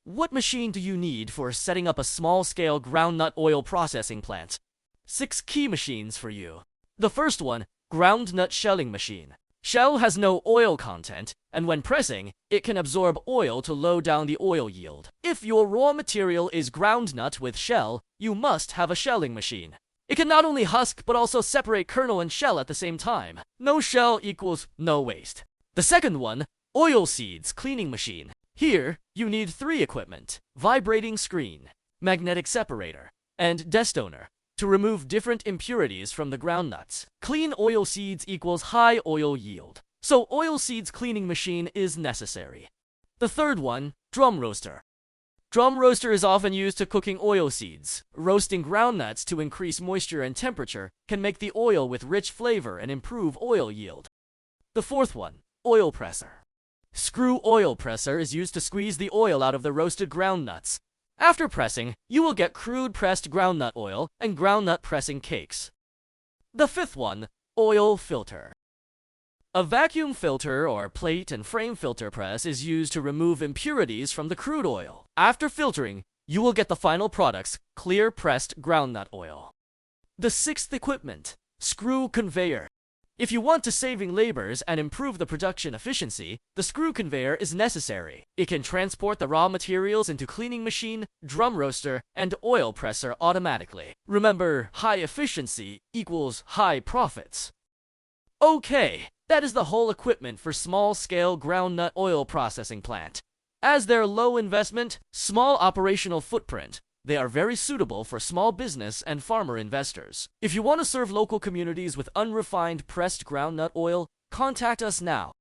What machine do you need for setting up a small-scale groundnut oil processing plant? 6 key machines for you. The first one, groundnut shelling machine. Shell has no oil content, and when pressing, it can absorb oil to lower down the oil yield. If your raw material is groundnut with shell, you must have a shelling machine. It can not only husk but also separate kernel and shell at the same time. No shell equals no waste. The second one, oil seeds cleaning machine. Here, you need 3 equipment: vibrating screen, magnetic separator, and destoner to remove different impurities from the groundnuts. Clean oil seeds equals high oil yield, so oil seeds cleaning machine is necessary. The third one, drum roaster. Drum roaster is often used to cooking oil seeds. Roasting groundnuts to increase moisture and temperature can make the oil with rich flavor and improve oil yield. The fourth one, oil presser. Screw oil presser is used to squeeze the oil out of the roasted groundnuts. After pressing, you will get crude pressed groundnut oil and groundnut pressing cakes. The fifth one, oil filter. A vacuum filter or plate and frame filter press is used to remove impurities from the crude oil. After filtering, you will get the final products, clear pressed groundnut oil. The sixth equipment, screw conveyor. If you want to saving labors and improve the production efficiency, the screw conveyor is necessary. It can transport the raw materials into cleaning machine, drum roaster, and oil presser automatically. Remember, high efficiency equals high profits. Okay, that is the whole equipment for small-scale groundnut oil processing plant. As they're low investment, small operational footprint, they are very suitable for small business and farmer investors. If you want to serve local communities with unrefined pressed groundnut oil, contact us now.